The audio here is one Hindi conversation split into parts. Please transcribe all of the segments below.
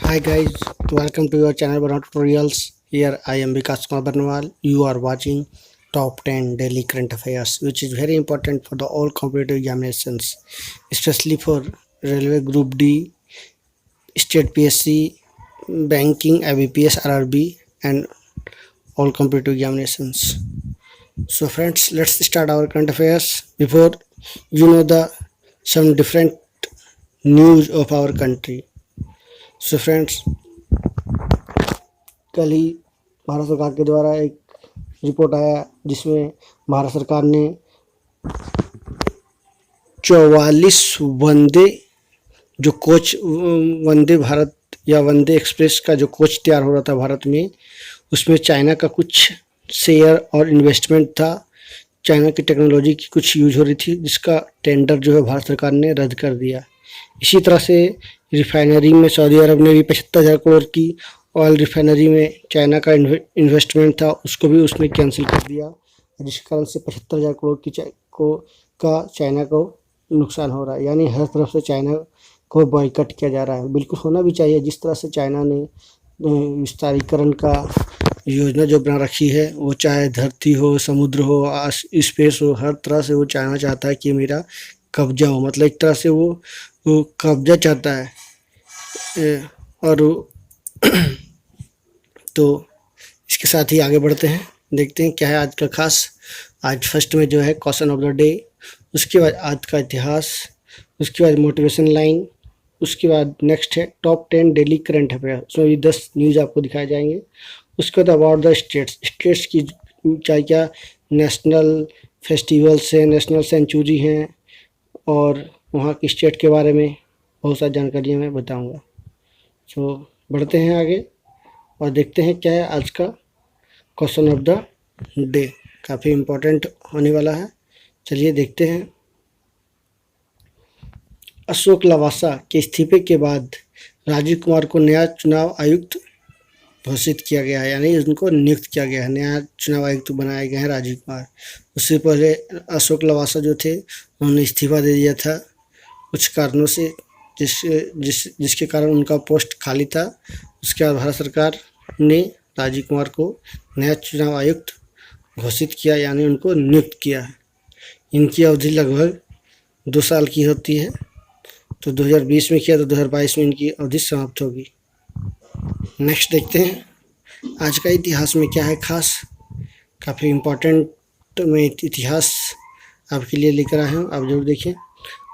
Hi guys, welcome to your channel Banana Tutorials. Here I am Vikas Kumar Barnwal. You are watching Top 10 Daily Current Affairs, which is very important for the all competitive examinations, especially for Railway Group D, State PSC, Banking, IBPS, RRB, and all competitive examinations. So friends, let's start our current affairs. Before you know the some different news of our country. So friends, कल ही भारत सरकार के द्वारा एक रिपोर्ट आया जिसमें भारत सरकार ने 44 वंदे जो कोच वंदे भारत या वंदे एक्सप्रेस का जो कोच तैयार हो रहा था भारत में, उसमें चाइना का कुछ शेयर और इन्वेस्टमेंट था। चाइना की टेक्नोलॉजी की कुछ यूज हो रही थी, जिसका टेंडर जो है भारत सरकार ने रद्द कर दिया। इसी तरह से रिफाइनरी में सऊदी अरब ने भी 75,000 करोड़ की ऑयल रिफाइनरी में चाइना का इन्वेस्टमेंट था, उसको भी उसने कैंसिल कर दिया, जिसके कारण से 75,000 करोड़ का चाइना को नुकसान हो रहा है। यानी हर तरफ से चाइना को बॉयकट किया जा रहा है। बिल्कुल होना भी चाहिए। जिस तरह से चाइना ने विस्तारीकरण का योजना जो बना रखी है, वो चाहे धरती हो, समुद्र हो, स्पेस हो, हर तरह से वो चाइना चाहता है कि मेरा कब्जा हो। मतलब एक तरह से वो कब्जा चाहता है। और तो इसके साथ ही आगे बढ़ते हैं, देखते हैं क्या है आज का खास। आज फर्स्ट में जो है क्वेश्चन ऑफ द डे, उसके बाद आज का इतिहास, उसके बाद मोटिवेशन लाइन, उसके बाद नेक्स्ट है टॉप 10 डेली करंट अफेयर। उसमें भी 10 न्यूज़ आपको दिखाए जाएंगे। उसके बाद अबाउट द स्टेट्स की क्या क्या नेशनल फेस्टिवल्स हैं, नेशनल सेंचुरी हैं, और वहाँ की स्टेट के बारे में बहुत सारी जानकारियाँ मैं बताऊँगा। सो बढ़ते हैं आगे और देखते हैं क्या है आज का क्वेश्चन ऑफ द डे। काफ़ी इम्पोर्टेंट होने वाला है। चलिए देखते हैं। अशोक लवासा के इस्तीफे के बाद राजीव कुमार को नया चुनाव आयुक्त घोषित किया गया है, यानी उनको नियुक्त किया गया है। नया चुनाव आयुक्त बनाए गए हैं राजीव कुमार। उससे पहले अशोक लवासा जो थे, उन्होंने इस्तीफा दे दिया था कुछ कारणों से, जिसके कारण उनका पोस्ट खाली था। उसके बाद भारत सरकार ने राजीव कुमार को नया चुनाव आयुक्त घोषित किया, यानी उनको नियुक्त किया है। इनकी अवधि लगभग 2 साल की होती है। तो 2020 में किया, तो 2022 में इनकी अवधि समाप्त होगी। नेक्स्ट देखते हैं आज का इतिहास में क्या है खास। काफ़ी इम्पोर्टेंट मैं इतिहास आपके लिए लेकर आया हूँ, आप जरूर देखें।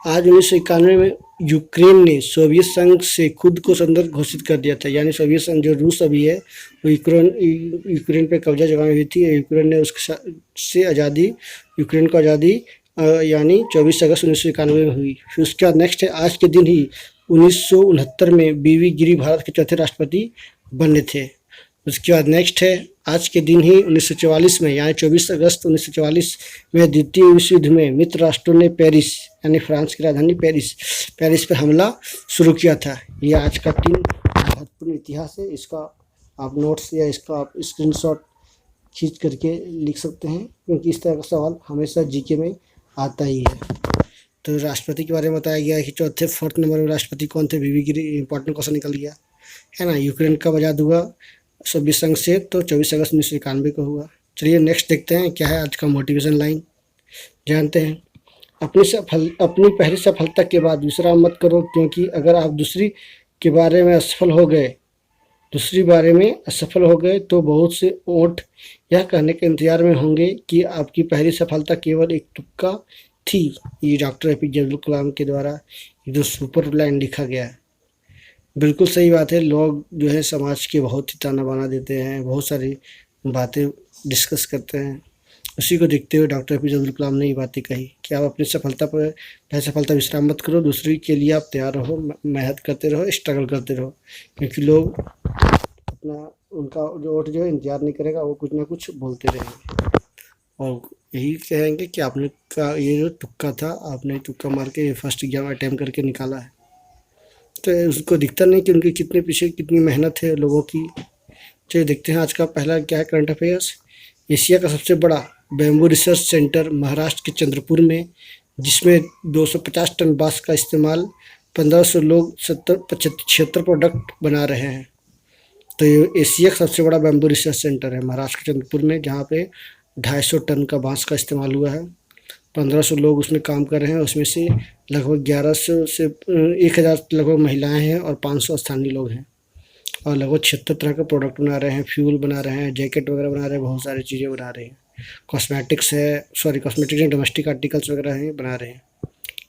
आज 1991 में यूक्रेन ने सोवियत संघ से खुद को स्वतंत्र घोषित कर दिया था। यानी सोवियत संघ जो रूस अभी है, वो यूक्रेन पे कब्जा जमाई हुई थी। यूक्रेन ने उससे आज़ादी, यूक्रेन को आज़ादी यानी 24 अगस्त 1991 में हुई। फिर उसके बाद नेक्स्ट है आज के दिन ही 1969 में बीवी गिरी भारत के चौथे राष्ट्रपति बने थे। उसके बाद नेक्स्ट है आज के दिन ही 1944 में, यानी 24 अगस्त 1944 में द्वितीय विश्व युद्ध में मित्र राष्ट्रों ने पेरिस, यानी फ्रांस की राजधानी पेरिस पर हमला शुरू किया था। ये आज का 3 महत्वपूर्ण इतिहास है। इसका आप नोट्स या इसका आप स्क्रीनशॉट खींच करके लिख सकते हैं, क्योंकि इस तरह का सवाल हमेशा जीके में आता ही है। तो राष्ट्रपति के बारे में बताया गया है कि चौथे 4th नंबर में राष्ट्रपति कौन थे, बीवी गिरी। इंपॉर्टेंट क्वेश्चन निकल गया है ना। यूक्रेन कब आज़ाद हुआ सोवियत संघ से, तो 24 अगस्त 1991 को हुआ। चलिए नेक्स्ट देखते हैं क्या है आज का मोटिवेशन लाइन, जानते हैं। अपनी पहली सफलता के बाद विश्राम मत करो, क्योंकि अगर आप दूसरी बारे में असफल हो गए तो बहुत से ओंठ यह कहने के इंतजार में होंगे कि आपकी पहली सफलता केवल एक तुक्का थी। ये डॉक्टर APJ अब्दुल कलाम के द्वारा जो सुपर लाइन लिखा गया है, बिल्कुल सही बात है। लोग जो है समाज के बहुत ही ताना बाना देते हैं, बहुत सारी बातें डिस्कस करते हैं। उसी को देखते हुए डॉक्टर APJ अब्दुल कलाम ने ये बातें कही कि आप अपनी सफलता विश्राम मत करो, दूसरी के लिए आप तैयार रहो, मेहनत करते रहो, स्ट्रगल करते रहो, क्योंकि लोग उनका जो वोट जो है इंतजार नहीं करेगा, वो कुछ ना कुछ बोलते रहेंगे और यही कहेंगे कि आपने का ये जो तुक्का था, आपने तुक्का मार के फर्स्ट एग्जाम अटैम्प्ट करके निकाला है। तो उसको दिखता नहीं कि उनके कितने पीछे कितनी मेहनत है लोगों की। चलिए देखते हैं आज का पहला क्या है करंट अफेयर्स। एशिया का सबसे बड़ा बैम्बू रिसर्च सेंटर महाराष्ट्र के चंद्रपुर में, जिसमें 250 टन बांस का इस्तेमाल 1500 लोग 76 प्रोडक्ट बना रहे हैं। तो ये एशिया का सबसे बड़ा बैम्बू रिसर्च सेंटर है महाराष्ट्र के चंद्रपुर में, जहाँ पे 250 टन का बांस का इस्तेमाल हुआ है। 1500 लोग उसमें काम कर रहे हैं, उसमें से लगभग 1100 से 1000 लगभग महिलाएं हैं और 500 स्थानीय लोग हैं, और लगभग 76 तरह के प्रोडक्ट बना रहे हैं, फ्यूल बना रहे हैं, जैकेट वगैरह बना रहे हैं, बहुत सारी चीज़ें बना रहे हैं। कॉस्मेटिक्स है, सॉरी कॉस्मेटिक्स नहीं, डोमेस्टिक आर्टिकल्स वगैरह हैं बना रहे हैं।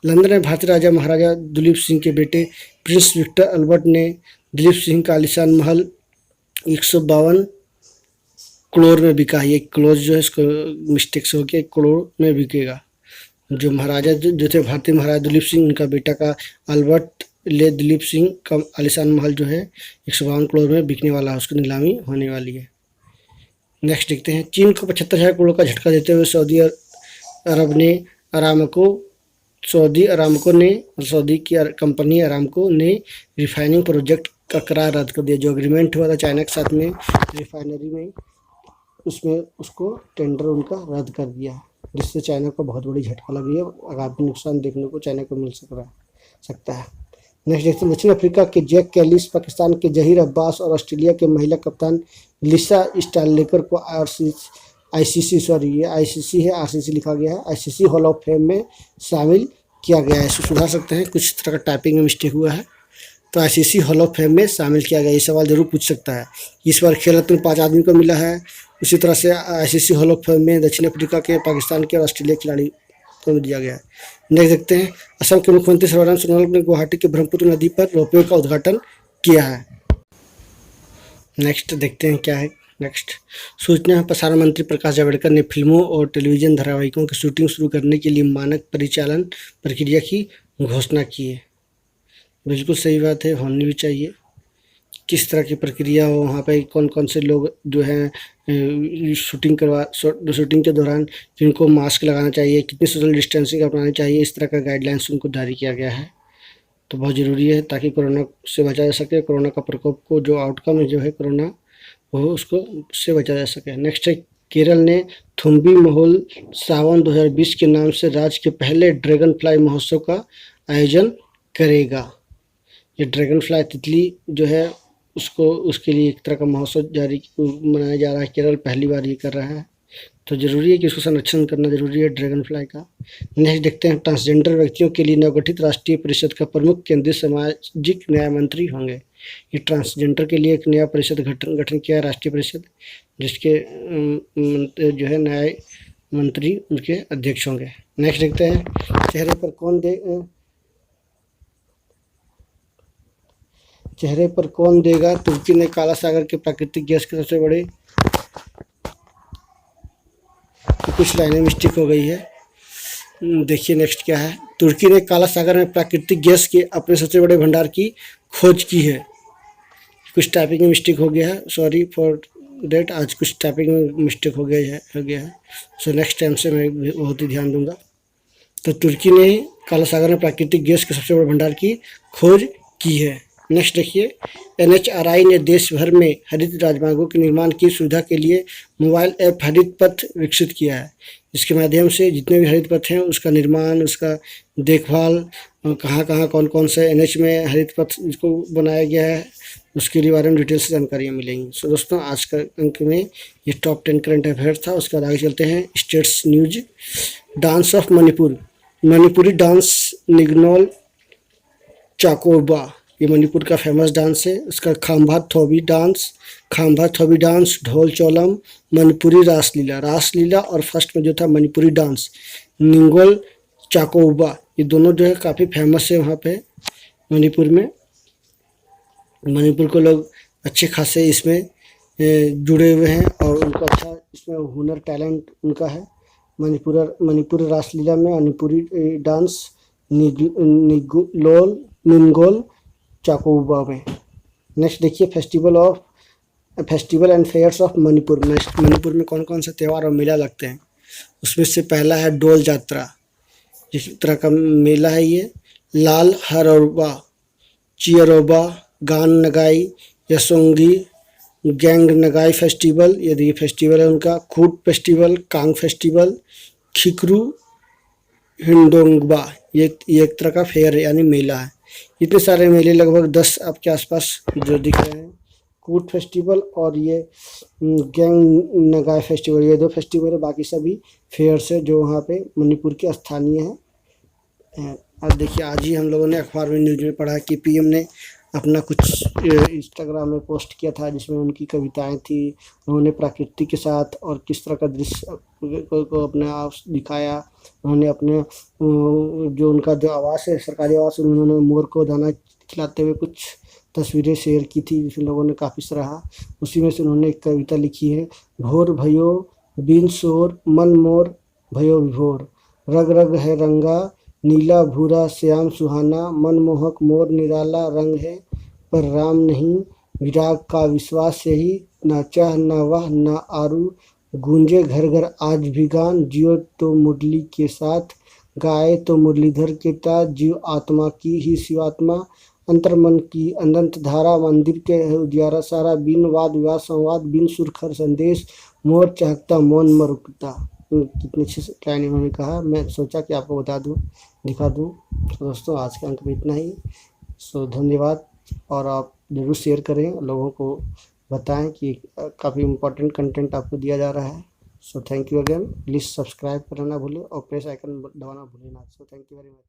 लंदन में भारतीय राजा महाराजा दुलीप सिंह के बेटे प्रिंस विक्टर अल्बर्ट ने दिलीप सिंह का आलीशान महल 152 करोड़ में बिका है। ये करोड़ जो है इसको मिस्टेक से हो गया, 1 करोड़ में बिकेगा। जो महाराजा जो थे भारतीय महाराजा दिलीप सिंह, उनका बेटा का अल्बर्ट ले दिलीप सिंह का आलीशान महल जो है 152 करोड़ में बिकने वाला है, उसकी नीलामी होने वाली है। नेक्स्ट देखते हैं, चीन को 75,000 करोड़ का झटका देते हुए सऊदी अरामको ने सऊदी की कंपनी अरामको ने रिफाइनिंग प्रोजेक्ट का करार रद्द कर दिया। जो एग्रीमेंट हुआ था चाइना के साथ में रिफाइनरी में, उसमें उसको टेंडर उनका रद्द कर दिया, जिससे चाइना को बहुत बड़ी झटका लगी है। आगामी नुकसान देखने को चाइना को मिल सकता है। नेक्स्ट देखते हैं, दक्षिण अफ्रीका के जैक कैलिस, पाकिस्तान के जहीर अब्बास और ऑस्ट्रेलिया के महिला कप्तान लिसा स्टाइलनेकर को आईसीसी है, आरसीसी लिखा गया है, आईसीसी हॉल ऑफ फेम में शामिल किया गया है। इसको सुधार सकते हैं, कुछ तरह का टाइपिंग में मिस्टेक हुआ है, तो आईसीसी हॉल ऑफ फेम में शामिल किया गया। ये सवाल जरूर पूछ सकता है। इस बार खेल रत्न 5 आदमी को मिला है। उसी तरह से आईसीसी हॉल ऑफ फेम में दक्षिण अफ्रीका के, पाकिस्तान के और ऑस्ट्रेलिया खिलाड़ी को दिया गया है। नेक्स्ट देखते हैं, असम के मुख्यमंत्री सर्बानंद सोनोवाल ने गुवाहाटी के ब्रह्मपुत्र नदी पर रोपवे का उद्घाटन किया है। नेक्स्ट देखते हैं क्या है। नेक्स्ट, सूचना एवं प्रसारण मंत्री प्रकाश जावड़ेकर ने फिल्मों और टेलीविज़न धारावाहिकों की शूटिंग शुरू करने के लिए मानक परिचालन प्रक्रिया की घोषणा की है। बिल्कुल सही बात है, होनी भी चाहिए। किस तरह की प्रक्रिया हो, वहाँ पे कौन कौन से लोग जो हैं शूटिंग के दौरान किनको मास्क लगाना चाहिए, कितनी सोशल डिस्टेंसिंग अपनानी चाहिए, इस तरह का गाइडलाइंस उनको जारी किया गया है। तो बहुत ज़रूरी है ताकि कोरोना से बचा जा सके, कोरोना का प्रकोप को जो आउटकम है जो है कोरोना वो उसको से बचा जा सके। नेक्स्ट है, केरल ने थुम्बी महोल सावन 2020 के नाम से राज्य के पहले ड्रैगन फ्लाई महोत्सव का आयोजन करेगा। ये ड्रैगन फ्लाई तितली जो है उसको, उसके लिए एक तरह का महोत्सव मनाया जा रहा है। केरल पहली बार ये कर रहा है, तो ज़रूरी है कि इसको संरक्षण करना ज़रूरी है ड्रैगन फ्लाई का। नेक्स्ट देखते हैं, ट्रांसजेंडर व्यक्तियों के लिए नवगठित राष्ट्रीय परिषद का प्रमुख केंद्रीय सामाजिक न्याय मंत्री होंगे। ये ट्रांसजेंडर के लिए एक नया परिषद गठन किया है, राष्ट्रीय परिषद, जिसके जो है न्याय मंत्री उनके अध्यक्ष होंगे। नेक्स्ट देखते हैं, चेहरे पर कौन देगा, तुर्की ने काला सागर के प्राकृतिक गैस के सबसे बड़े, कुछ लाइनें मिस्टेक हो गई है। देखिए नेक्स्ट क्या है, तुर्की ने काला सागर में प्राकृतिक गैस के अपने सबसे बड़े भंडार की खोज की है। कुछ टाइपिंग में मिस्टेक हो गया है, सॉरी फॉर डेट, आज कुछ टाइपिंग में मिस्टेक हो गया है। सो नेक्स्ट टाइम से मैं बहुत ही ध्यान दूंगा। तो तुर्की ने काला सागर में प्राकृतिक गैस के सबसे बड़े भंडार की खोज की है। नेक्स्ट देखिए, NHRI ने देश भर में हरित राजमार्गों के निर्माण की सुविधा के लिए मोबाइल ऐप हरित पथ विकसित किया है। इसके माध्यम से जितने भी हरित पथ हैं उसका निर्माण, उसका देखभाल, कहाँ कौन कौन से NH में हरित पथ इसको बनाया गया है, उसके लिए बारे में डिटेल से जानकारियाँ मिलेंगी। सो दोस्तों, आज का अंक में ये टॉप 10 करंट अफेयर था। उसके बाद आगे चलते हैं states news. Dance of Manipur, Manipuri dance Ningol Chakouba, ये मणिपुर का फेमस डांस है। उसका खाम्भा थोबी डांस, ढोल चौलम, मणिपुरी रासलीला और फर्स्ट में जो था मणिपुरी डांस निंगोल चाकोबा, ये दोनों जो है काफ़ी फेमस है वहाँ पे मणिपुर में। मणिपुर को लोग अच्छे खासे इसमें जुड़े हुए हैं और उनको अच्छा इसमें हुनर टैलेंट उनका है। मणिपुरी रासलीला में मणिपुरी डांस निंगोल चाकोबा में। नेक्स्ट देखिए, festival and fairs of Manipur. Manipur में कौन कौन से त्यौहार और मेला लगते हैं, उसमें से पहला है डोल जात्रा, जिस तरह का मेला है ये। लाल हरौबा, चियरोबा, गान नगाई, यसोंगी गैंग नगाई फेस्टिवल, ये फेस्टिवल है उनका। खूट फेस्टिवल, कांग फेस्टिवल, खिकरू हिंडोंगबा, ये एक तरह का फेयर है यानी मेला है। इतने सारे मेले लगभग 10 आपके आसपास जो दिख रहे हैं। कूट फेस्टिवल और ये गैंग नगाई फेस्टिवल, ये 2 फेस्टिवल है, बाकी सभी फेयर्स है जो वहाँ पे मणिपुर के स्थानीय हैं। अब देखिए आज ही हम लोगों ने अखबार में न्यूज़ में पढ़ा कि पीएम ने अपना कुछ इंस्टाग्राम में पोस्ट किया था जिसमें उनकी कविताएं थी। उन्होंने प्रकृति के साथ और किस तरह का दृश्य को अपने आप दिखाया। उन्होंने अपने जो उनका जो आवास है, सरकारी आवास, उन्होंने मोर को दाना खिलाते हुए कुछ तस्वीरें शेयर की थी जिसे लोगों ने काफ़ी सराहा। उसी में से उन्होंने एक कविता लिखी है, भोर भयो बिन शोर मन मोर भयो विभोर, रग रग है रंगा नीला भूरा श्याम सुहाना, मनमोहक मोर निराला रंग है पर राम नहीं, विराग का विश्वास यही, न चाह न वाह न आरू, गूंजे घर घर आज भी गान, जियो तो मुरली के साथ, गाए तो मुरलीधर के ताज, जीव आत्मा की ही शिवात्मा, अंतर मन की अनंत धारा, मंदिर के है उजियारा सारा, बिन वाद विवाद संवाद, बिन सुरखर संदेश, मोर चहकता मौन म रुकता। कितनी अच्छी लाइन इन्होंने कहा, मैं सोचा कि आपको बता दूं, दिखा दूं। तो दोस्तों आज के अंक में इतना ही। सो धन्यवाद, और आप ज़रूर शेयर करें, लोगों को बताएं कि काफ़ी इम्पोर्टेंट कंटेंट आपको दिया जा रहा है। So thank you again, please subscribe करना ना भूलें और प्रेस आइकन दबाना भूलें ना। So thank you very much.